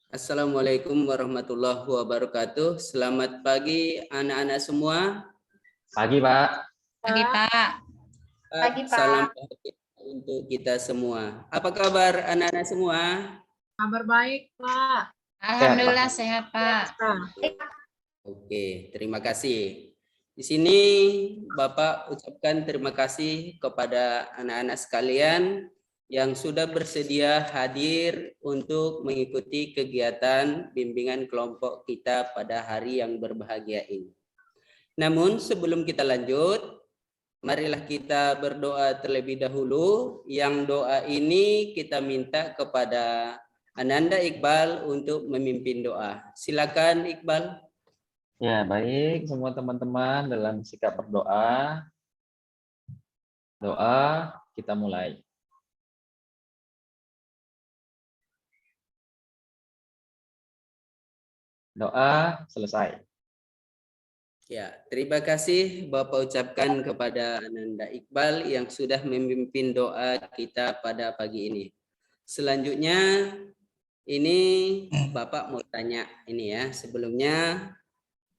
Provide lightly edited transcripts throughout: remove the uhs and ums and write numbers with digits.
Assalamualaikum warahmatullahi wabarakatuh. Selamat pagi anak-anak semua. Pagi, Pak. Pagi, Pak. Pagi, Pak. Salam bahagia untuk kita semua. Apa kabar anak-anak semua? Kabar baik, Pak. Alhamdulillah sehat, Pak. Oke, terima kasih. Di sini Bapak ucapkan terima kasih kepada anak-anak sekalian yang sudah bersedia hadir untuk mengikuti kegiatan bimbingan kelompok kita pada hari yang berbahagia ini. Namun sebelum kita lanjut, marilah kita berdoa terlebih dahulu. Yang doa ini kita minta kepada Ananda Iqbal untuk memimpin doa. Silakan Iqbal. Ya, baik semua teman-teman dalam sikap berdoa. Doa, kita mulai. Doa selesai. Ya, terima kasih Bapak ucapkan kepada Ananda Iqbal yang sudah memimpin doa kita pada pagi ini. Selanjutnya ini Bapak mau tanya ini ya, sebelumnya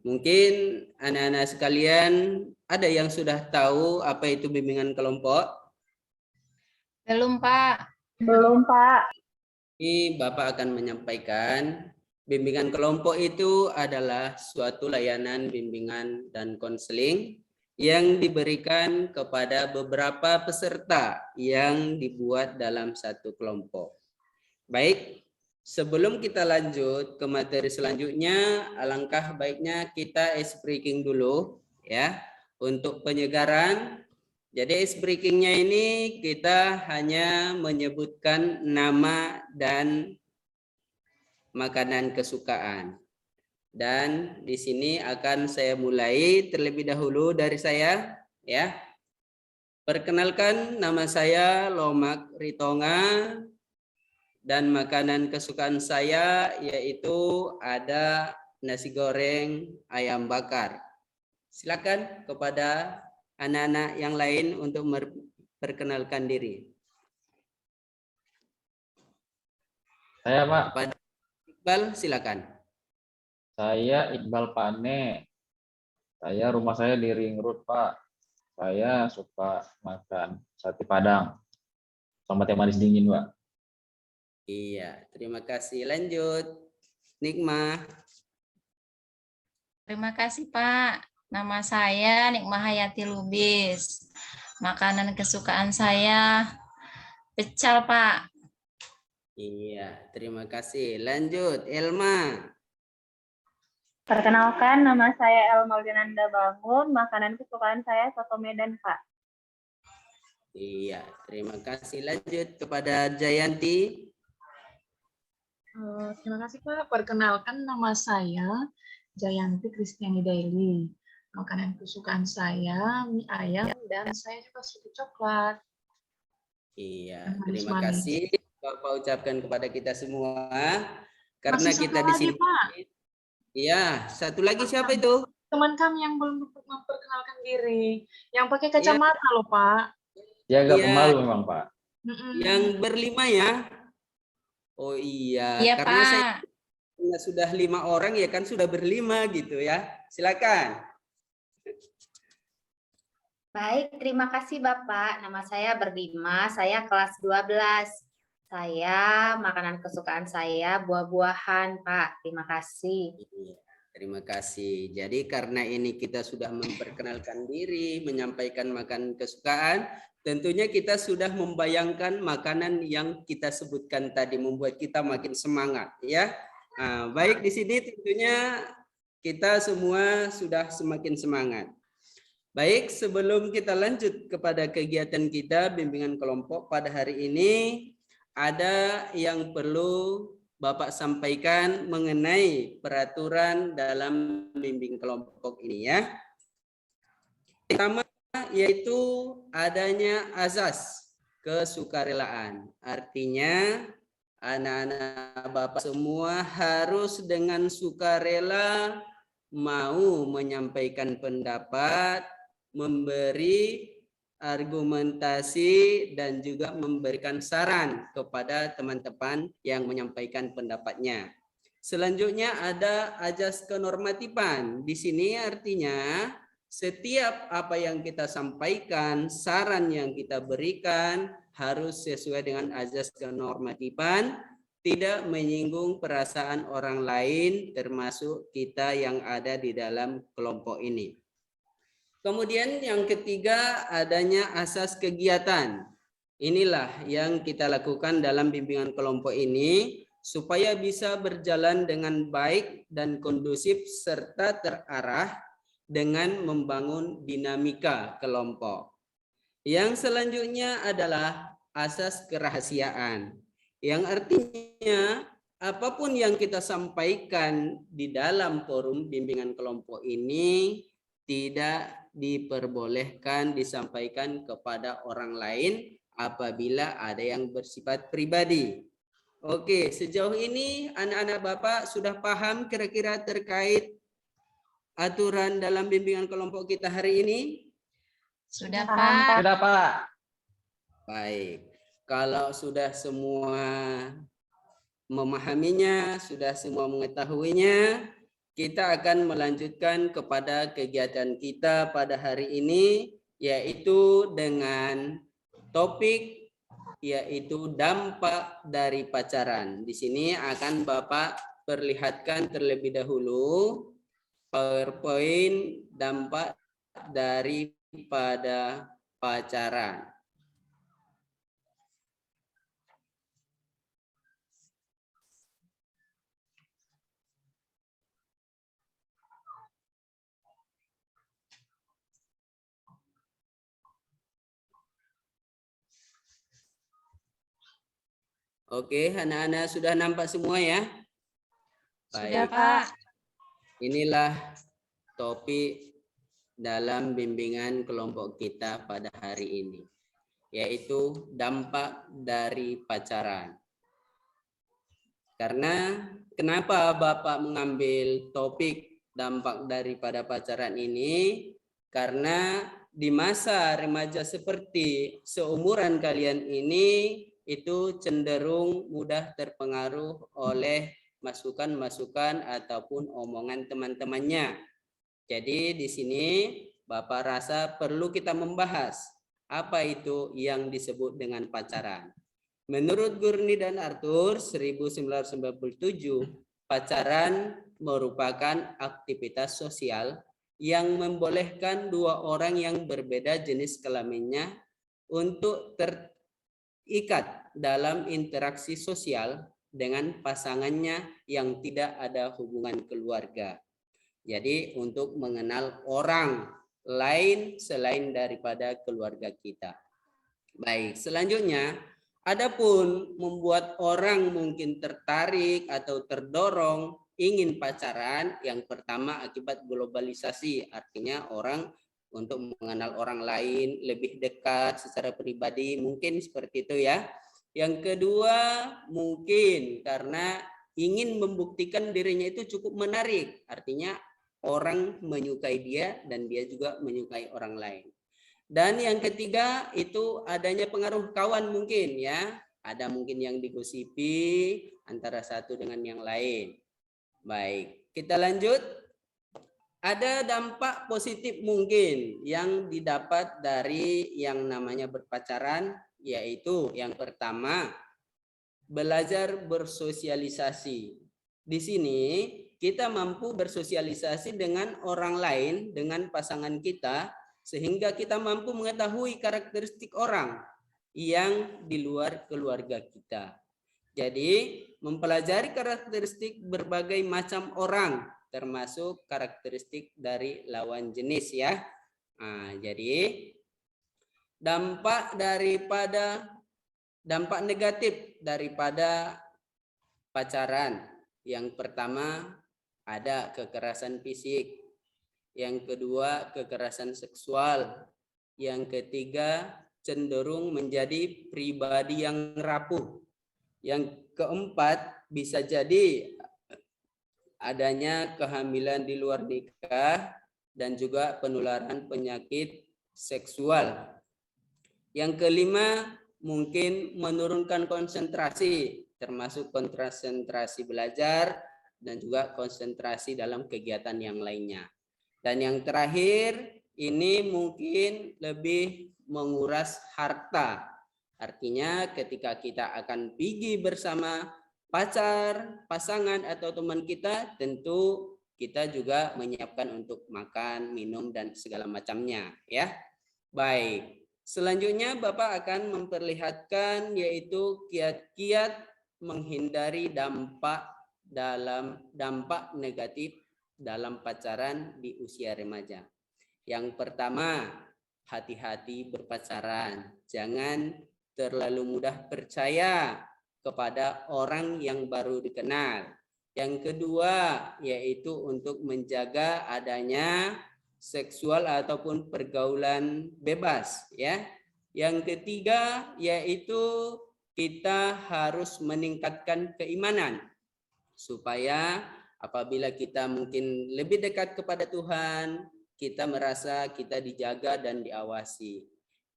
mungkin anak-anak sekalian ada yang sudah tahu apa itu bimbingan kelompok? Belum, Pak. Belum, Pak. Ini Bapak akan menyampaikan. Bimbingan kelompok itu adalah suatu layanan bimbingan dan konseling yang diberikan kepada beberapa peserta yang dibuat dalam satu kelompok. Baik, sebelum kita lanjut ke materi selanjutnya, alangkah baiknya kita ice breaking dulu ya untuk penyegaran. Jadi ice breakingnya ini kita hanya menyebutkan nama dan makanan kesukaan. Dan di sini akan saya mulai terlebih dahulu dari saya ya. Perkenalkan, nama saya Lomak Ritonga dan makanan kesukaan saya yaitu ada nasi goreng ayam bakar. Silakan kepada anak-anak yang lain untuk memperkenalkan diri. Saya, Pak. Pada Iqbal, silakan. Saya Iqbal Pane. Rumah saya di Ring Road, Pak. Saya suka makan sate Padang. Sama teh manis dingin, Pak. Iya, terima kasih. Lanjut. Nikmah. Terima kasih, Pak. Nama saya Nikmah Hayati Lubis. Makanan kesukaan saya pecel, Pak. Iya, terima kasih. Lanjut, Elma. Perkenalkan, nama saya Elma Dinanda Bangun. Makanan kesukaan saya soto Medan, Pak. Iya, terima kasih. Lanjut kepada Jayanti. Terima kasih, Pak. Perkenalkan, nama saya Jayanti Kristiani Daily. Makanan kesukaan saya mie ayam dan saya juga suka coklat. Iya, Manis-manis. terima kasih Bapak ucapkan kepada kita semua karena Masih kita satu di lagi, sini. Pak. Iya, satu lagi siapa itu? Teman kami yang belum memperkenalkan diri, yang pakai kacamata loh, Pak. Dia agak Iya. pemalu memang, Pak. Yang berlima ya? Oh iya, Iya, karena Pak. saya sudah 5 orang ya kan sudah berlima gitu ya. Silakan. Baik, terima kasih Bapak. Nama saya Berdima, saya kelas 12. Saya, makanan kesukaan saya buah-buahan, Pak. Terima kasih. Iya, terima kasih. Jadi karena ini kita sudah memperkenalkan diri, menyampaikan makanan kesukaan, tentunya kita sudah membayangkan makanan yang kita sebutkan tadi membuat kita makin semangat ya. Nah, baik di sini tentunya kita semua sudah semakin semangat. Baik, sebelum kita lanjut kepada kegiatan kita bimbingan kelompok pada hari ini, ada yang perlu Bapak sampaikan mengenai peraturan dalam bimbing kelompok ini ya. Pertama yaitu adanya azas kesukarelaan. Artinya anak-anak Bapak semua harus dengan sukarela mau menyampaikan pendapat, memberi argumentasi dan juga memberikan saran kepada teman-teman yang menyampaikan pendapatnya. Selanjutnya ada ajas kenormatifan. Di sini artinya setiap apa yang kita sampaikan, saran yang kita berikan harus sesuai dengan ajas kenormatifan, tidak menyinggung perasaan orang lain termasuk kita yang ada di dalam kelompok ini. Kemudian yang ketiga adanya asas kegiatan. Inilah yang kita lakukan dalam bimbingan kelompok ini supaya bisa berjalan dengan baik dan kondusif serta terarah dengan membangun dinamika kelompok. Yang selanjutnya adalah asas kerahasiaan, yang artinya apapun yang kita sampaikan di dalam forum bimbingan kelompok ini tidak diperbolehkan disampaikan kepada orang lain apabila ada yang bersifat pribadi. Oke, sejauh ini anak-anak Bapak sudah paham kira-kira terkait aturan dalam bimbingan kelompok kita hari ini? Sudah, Paham, Pak. Sudah, Pak. Baik, kalau sudah semua memahaminya, sudah semua mengetahuinya, kita akan melanjutkan kepada kegiatan kita pada hari ini, yaitu dengan topik yaitu dampak dari pacaran. Di sini akan Bapak perlihatkan terlebih dahulu PowerPoint dampak daripada pacaran. Oke, anak-anak sudah nampak semua ya? Sudah, Baik. Pak. Inilah topik dalam bimbingan kelompok kita pada hari ini, yaitu dampak dari pacaran. Karena kenapa Bapak mengambil topik dampak daripada pacaran ini? Karena di masa remaja seperti seumuran kalian ini itu cenderung mudah terpengaruh oleh masukan-masukan ataupun omongan teman-temannya. Jadi di sini Bapak rasa perlu kita membahas apa itu yang disebut dengan pacaran. Menurut Gurney dan Arthur 1997, pacaran merupakan aktivitas sosial yang membolehkan dua orang yang berbeda jenis kelaminnya untuk terikat dalam interaksi sosial dengan pasangannya yang tidak ada hubungan keluarga. Jadi untuk mengenal orang lain selain daripada keluarga kita. Baik, selanjutnya adapun membuat orang mungkin tertarik atau terdorong ingin pacaran, yang pertama akibat globalisasi, artinya orang untuk mengenal orang lain lebih dekat secara pribadi, mungkin seperti itu ya. Yang kedua mungkin karena ingin membuktikan dirinya itu cukup menarik, artinya orang menyukai dia dan dia juga menyukai orang lain. Dan yang ketiga itu adanya pengaruh kawan mungkin ya, ada mungkin yang digosipi antara satu dengan yang lain. Baik, kita lanjut. Ada dampak positif mungkin yang didapat dari yang namanya berpacaran, yaitu yang pertama, belajar bersosialisasi. Di sini kita mampu bersosialisasi dengan orang lain, dengan pasangan kita, sehingga kita mampu mengetahui karakteristik orang yang di luar keluarga kita. Jadi mempelajari karakteristik berbagai macam orang, termasuk karakteristik dari lawan jenis ya. Nah, jadi dampak negatif daripada pacaran. Yang pertama ada kekerasan fisik, yang kedua kekerasan seksual, yang ketiga cenderung menjadi pribadi yang rapuh, yang keempat bisa jadi adanya kehamilan di luar nikah dan juga penularan penyakit seksual. Yang kelima mungkin menurunkan konsentrasi, termasuk konsentrasi belajar dan juga konsentrasi dalam kegiatan yang lainnya. Dan yang terakhir, ini mungkin lebih menguras harta. Artinya ketika kita akan pergi bersama pacar, pasangan, atau teman kita, tentu kita juga menyiapkan untuk makan, minum, dan segala macamnya. Ya, baik. Selanjutnya Bapak akan memperlihatkan yaitu kiat-kiat menghindari dampak negatif dalam pacaran di usia remaja. Yang pertama, hati-hati berpacaran. Jangan terlalu mudah percaya kepada orang yang baru dikenal. Yang kedua, yaitu untuk menjaga adanya seksual ataupun pergaulan bebas, ya. Yang ketiga, yaitu kita harus meningkatkan keimanan supaya apabila kita mungkin lebih dekat kepada Tuhan, kita merasa kita dijaga dan diawasi.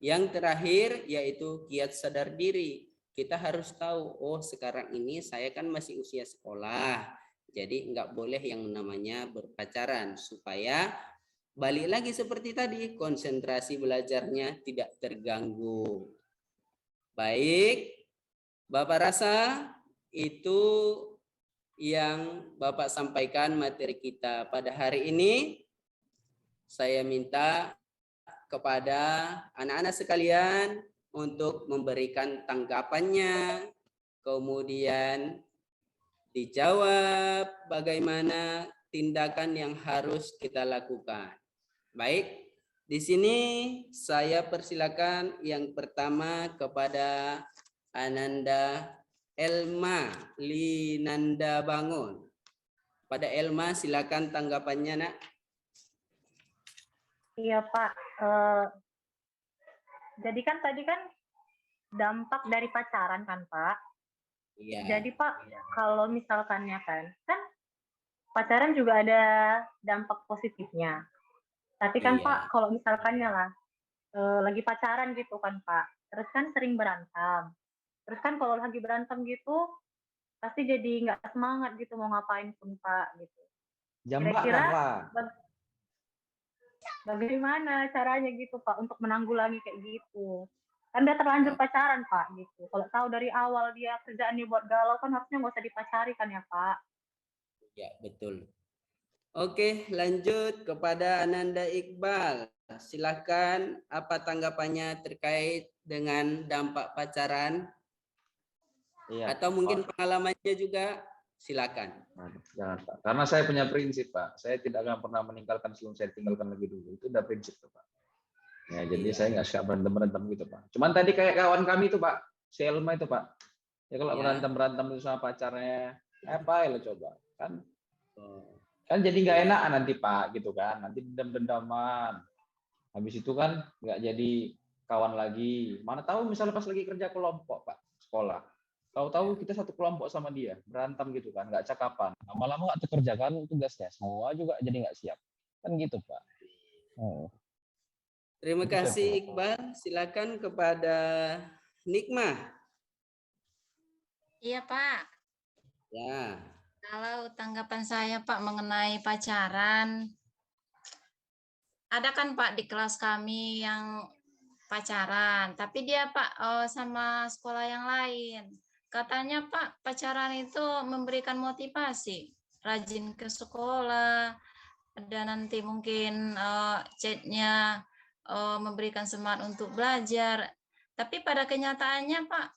Yang terakhir yaitu kiat sadar diri. Kita harus tahu, oh sekarang ini saya kan masih usia sekolah, jadi nggak boleh yang namanya berpacaran, supaya balik lagi seperti tadi, konsentrasi belajarnya tidak terganggu. Baik, Bapak rasa itu yang Bapak sampaikan materi kita pada hari ini. Saya minta kepada anak-anak sekalian untuk memberikan tanggapannya, kemudian dijawab bagaimana tindakan yang harus kita lakukan. Baik, di sini saya persilakan yang pertama kepada Ananda Elma Linanda Bangun. Pada Elma, silakan tanggapannya, Nak. Iya, Pak. Jadi kan tadi kan dampak dari pacaran kan, Pak. Iya. Jadi Pak, kalau misalkannya kan pacaran juga ada dampak positifnya. Tapi kan Iya. Pak, kalau misalkannya lah lagi pacaran gitu kan Pak, terus kan sering berantem. Terus kan kalau lagi berantem gitu, pasti jadi nggak semangat gitu mau ngapain pun Pak gitu. Kira-kira bagaimana caranya gitu Pak untuk menanggulangi kayak gitu? Kan udah terlanjur pacaran Pak gitu. Kalau tahu dari awal dia kerjaannya buat galau kan harusnya nggak usah dipacari kan ya Pak. Ya, betul. Oke, lanjut kepada Ananda Iqbal. Silakan apa tanggapannya terkait dengan dampak pacaran? Iya. Atau mungkin pengalamannya juga, silakan. Jangan Pak. Karena saya punya prinsip Pak. Saya tidak akan pernah meninggalkan sebelum saya tinggalkan lagi dulu. Itu udah prinsip tuh Pak. Ya, jadi saya nggak suka berantem gitu Pak. Cuman tadi kayak kawan kami itu Pak, si Elma itu Pak. Ya kalau berantem itu sama pacarnya, apa ya lo coba kan? Kan jadi nggak enak nanti Pak gitu kan. Nanti dendam-dendaman. Habis itu kan nggak jadi kawan lagi. Mana tahu misalnya pas lagi kerja kelompok Pak, sekolah. Tahu-tahu kita satu kelompok sama dia, berantem gitu kan, nggak cakapan. Lama-lama nggak terkerjakan tugasnya, semua juga jadi nggak siap. Kan gitu Pak. Terima kasih Iqbal. Silakan kepada Nikmah. Iya Pak. Ya. Kalau tanggapan saya Pak mengenai pacaran, ada kan Pak di kelas kami yang pacaran, tapi dia Pak sama sekolah yang lain. Katanya Pak, pacaran itu memberikan motivasi, rajin ke sekolah, ada nanti mungkin chatnya memberikan semangat untuk belajar. Tapi pada kenyataannya Pak,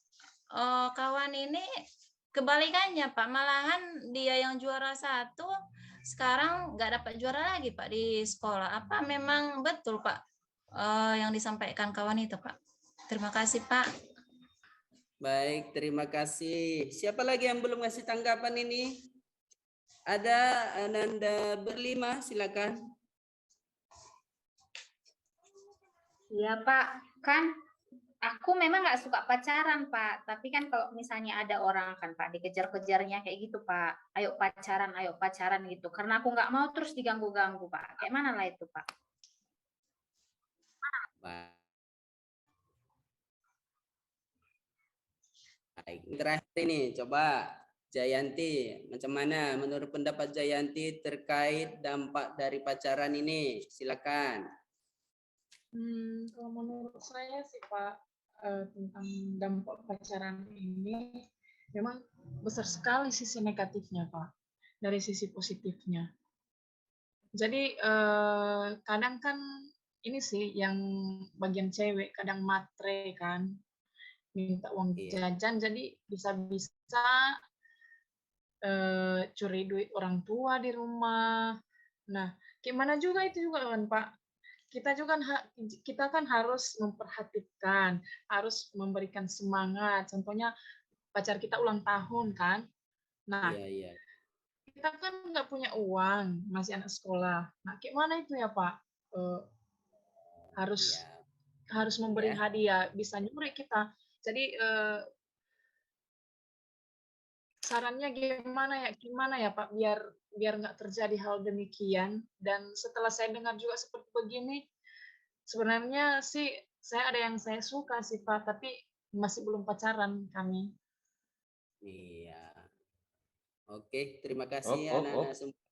kawan ini kebalikannya Pak, malahan dia yang juara 1 sekarang nggak dapat juara lagi Pak di sekolah. Apa memang betul Pak yang disampaikan kawan itu Pak? Terima kasih Pak. Baik, terima kasih. Siapa lagi yang belum ngasih tanggapan ini? Ada Ananda Berlima, silakan. Iya Pak, kan aku memang nggak suka pacaran Pak, tapi kan kalau misalnya ada orang kan Pak dikejar-kejarnya kayak gitu Pak, ayo pacaran gitu, karena aku nggak mau terus diganggu-ganggu Pak, kayak mana lah itu Pak? Baik, terakhir ini coba Jayanti, macam mana menurut pendapat Jayanti terkait dampak dari pacaran ini? Silakan. Kalau menurut saya sih Pak, tentang dampak pacaran ini memang besar sekali sisi negatifnya Pak, dari sisi positifnya. Jadi kadang kan ini sih yang bagian cewek kadang matre kan, minta uang jajan, jadi bisa-bisa curi duit orang tua di rumah. Nah, gimana juga itu juga kan Pak, kita kan harus memperhatikan, harus memberikan semangat. Contohnya pacar kita ulang tahun kan. Nah, kita kan nggak punya uang, masih anak sekolah. Nah, gimana itu ya Pak? Harus memberi hadiah, bisa nyuri kita. Jadi sarannya gimana ya Pak, biar nggak terjadi hal demikian. Dan setelah saya dengar juga seperti begini, sebenarnya sih saya ada yang saya suka sih Pak, tapi masih belum pacaran kami. Iya. Oke, terima kasih anak-anak semua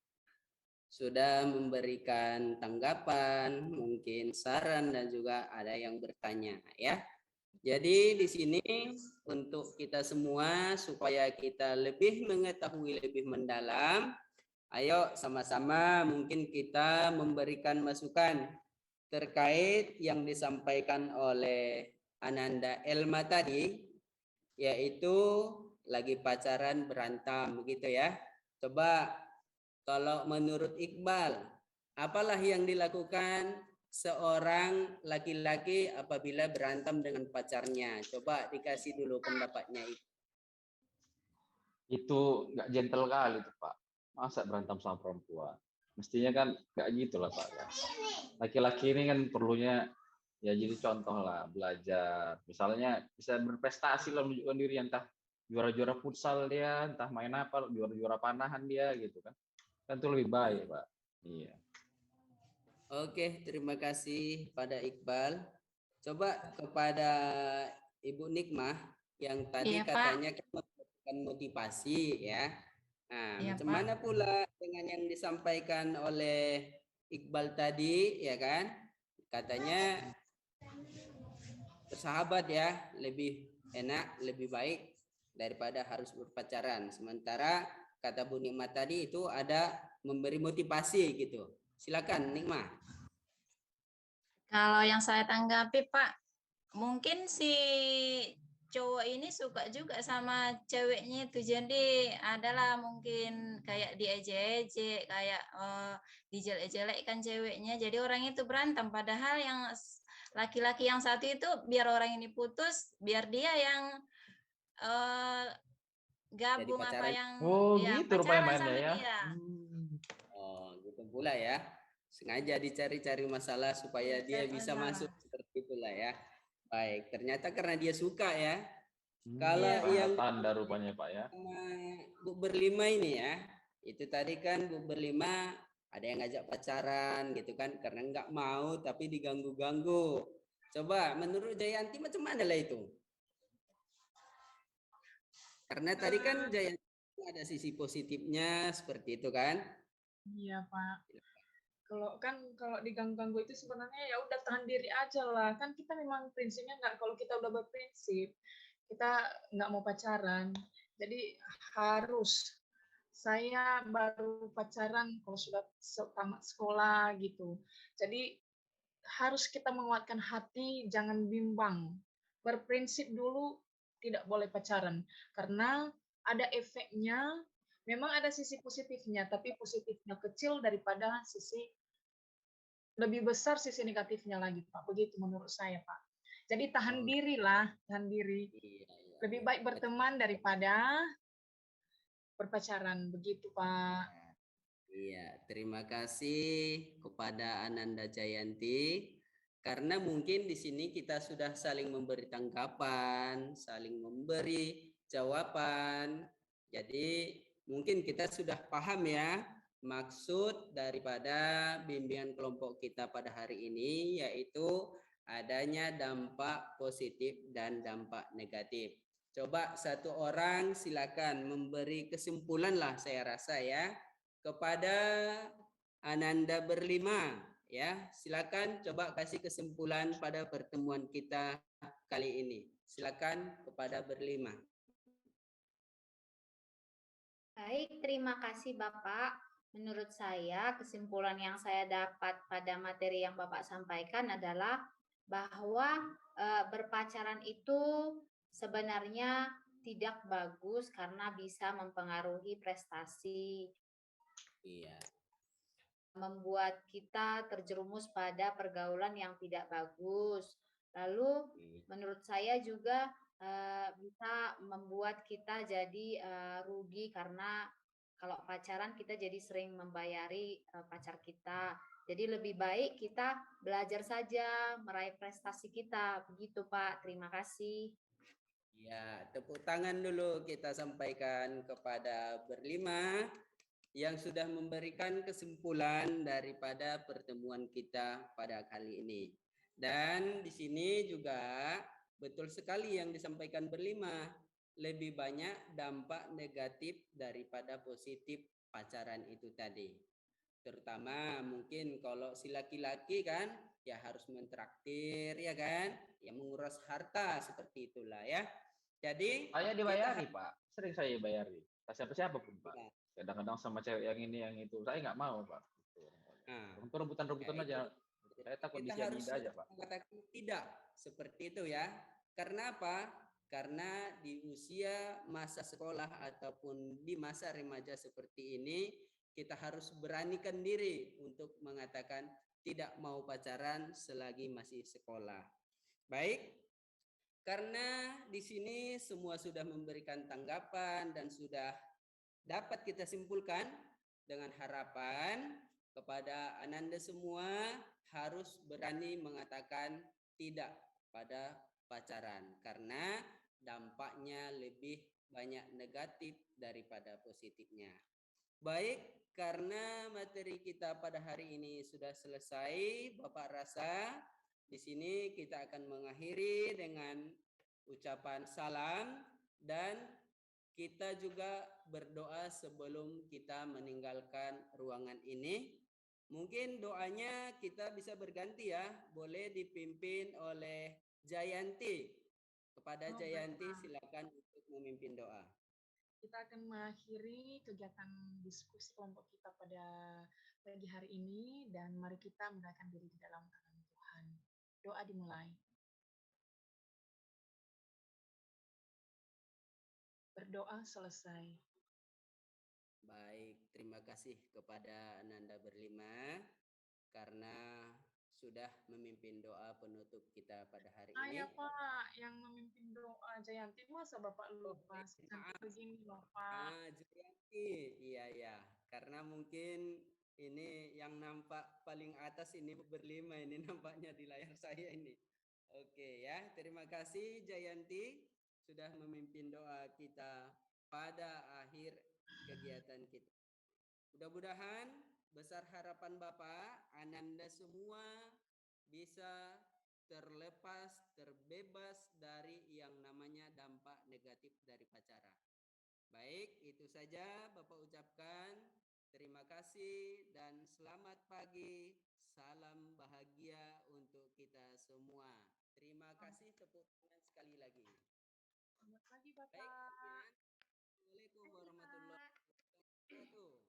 sudah memberikan tanggapan, mungkin saran dan juga ada yang bertanya ya. Jadi di sini untuk kita semua supaya kita lebih mengetahui lebih mendalam, ayo sama-sama mungkin kita memberikan masukan terkait yang disampaikan oleh Ananda Elma tadi, yaitu lagi pacaran berantem begitu ya. Coba kalau menurut Iqbal, apalah yang dilakukan seorang laki-laki apabila berantem dengan pacarnya? Coba dikasih dulu pendapatnya. Itu nggak gentle kali tuh Pak. Masa berantem sama perempuan? Mestinya kan nggak gitu lah Pak. Laki-laki ini kan perlunya ya jadi contoh lah, belajar. Misalnya bisa berprestasi lah, menunjukkan diri, entah juara-juara futsal dia, entah main apa, juara-juara panahan dia gitu kan. Kan itu lebih baik Pak. Iya. Oke, terima kasih pada Iqbal. Coba kepada Ibu Nikmah yang tadi katanya kan memberikan motivasi ya. Nah, macam mana pula dengan yang disampaikan oleh Iqbal tadi ya kan? Katanya bersahabat ya, lebih enak, lebih baik daripada harus berpacaran. Sementara kata Bu Nikmah tadi itu ada memberi motivasi gitu. Silakan Nikmah. Kalau yang saya tanggapi Pak, mungkin si cowok ini suka juga sama ceweknya itu, jadi adalah mungkin kayak diejek-ejek, kayak dijelek-jelekkan ceweknya, jadi orang itu berantem. Padahal yang laki-laki yang satu itu biar orang ini putus, biar dia yang gabung apa yang gitu pacaran sama ya. Dia. Oh, gitu pula ya. Sengaja dicari-cari masalah supaya dia bisa masuk seperti itulah ya. Baik, ternyata karena dia suka ya. Kalau yang tanda rupanya Pak ya. Bu berlima ini ya, itu tadi kan Bu berlima ada yang ngajak pacaran gitu kan, karena nggak mau tapi diganggu-ganggu. Coba menurut Jayanti macam mana lah itu? Karena tadi kan Jayanti ada sisi positifnya seperti itu kan? Iya Pak. Kalau diganggu-ganggu itu sebenarnya ya udah tahan diri aja lah. Kan kita memang prinsipnya nggak, kalau kita udah berprinsip kita nggak mau pacaran. Jadi harus, saya baru pacaran kalau sudah tamat sekolah gitu. Jadi harus kita menguatkan hati, jangan bimbang. Berprinsip dulu, tidak boleh pacaran. Karena ada efeknya, memang ada sisi positifnya, tapi positifnya kecil daripada sisi lebih besar sisi negatifnya lagi, Pak. Begitu menurut saya, Pak. Jadi tahan diri lah, tahan diri. Lebih baik berteman daripada berpacaran, begitu, Pak. Iya, terima kasih kepada Ananda Jayanti. Karena mungkin di sini kita sudah saling memberi tanggapan, saling memberi jawaban. Jadi mungkin kita sudah paham ya maksud daripada bimbingan kelompok kita pada hari ini, yaitu adanya dampak positif dan dampak negatif. Coba satu orang silakan memberi kesimpulan lah saya rasa ya kepada Ananda berlima ya. Silakan coba kasih kesimpulan pada pertemuan kita kali ini. Silakan kepada berlima. Baik, terima kasih Bapak. Menurut saya, kesimpulan yang saya dapat pada materi yang Bapak sampaikan adalah bahwa berpacaran itu sebenarnya tidak bagus karena bisa mempengaruhi prestasi, Iya. membuat kita terjerumus pada pergaulan yang tidak bagus. Lalu menurut saya juga bisa membuat kita jadi rugi karena kalau pacaran kita jadi sering membayari pacar kita. Jadi lebih baik kita belajar saja meraih prestasi kita. Begitu Pak, terima kasih. Ya, tepuk tangan dulu kita sampaikan kepada berlima yang sudah memberikan kesimpulan daripada pertemuan kita pada kali ini. Dan di sini juga betul sekali yang disampaikan berlima, lebih banyak dampak negatif daripada positif pacaran itu tadi. Terutama mungkin kalau si laki-laki kan ya harus mentraktir ya kan, ya menguras harta seperti itulah ya. Jadi Saya dibayari Pak, sering saya bayari. Siapa pun Pak. ya, Kadang-kadang sama cewek yang ini yang itu, saya nggak mau Pak. nah, Untuk rebutan-rebutan ya aja. itu Saya takut kita harus disianida aja Pak. mengatakan tidak seperti itu ya. Karena apa? Karena di usia masa sekolah ataupun di masa remaja seperti ini kita harus beranikan diri untuk mengatakan tidak mau pacaran selagi masih sekolah. Baik, karena di sini semua sudah memberikan tanggapan dan sudah dapat kita simpulkan dengan harapan kepada Ananda semua harus berani mengatakan tidak pada pacaran karena dampaknya lebih banyak negatif daripada positifnya. Baik, karena materi kita pada hari ini sudah selesai, Bapak rasa di sini kita akan mengakhiri dengan ucapan salam dan kita juga berdoa sebelum kita meninggalkan ruangan ini. Mungkin doanya kita bisa berganti ya, boleh dipimpin oleh Jayanti. Kepada Jayanti silakan untuk memimpin doa. Kita akan mengakhiri kegiatan diskusi kelompok kita pada pagi hari ini dan mari kita menyerahkan diri di dalam tangan Tuhan. Doa dimulai. Berdoa selesai. Baik, terima kasih kepada Ananda berlima karena sudah memimpin doa penutup kita pada hari ini. Saya Pak yang memimpin doa Jayanti, masa Bapak lupa? Cantik begini loh Pak. Jayanti, iya ya, karena mungkin ini yang nampak paling atas ini berlima ini nampaknya di layar saya ini. Oke ya, terima kasih Jayanti sudah memimpin doa kita pada akhir kegiatan kita. Mudah-mudahan besar harapan Bapak, Ananda semua bisa terlepas, terbebas dari yang namanya dampak negatif dari pacaran. Baik, itu saja Bapak ucapkan. Terima kasih dan selamat pagi. Salam bahagia untuk kita semua. Terima kasih, tepuk tangan sekali lagi. Selamat pagi Bapak. Baik, Assalamualaikum warahmatullahi wabarakatuh.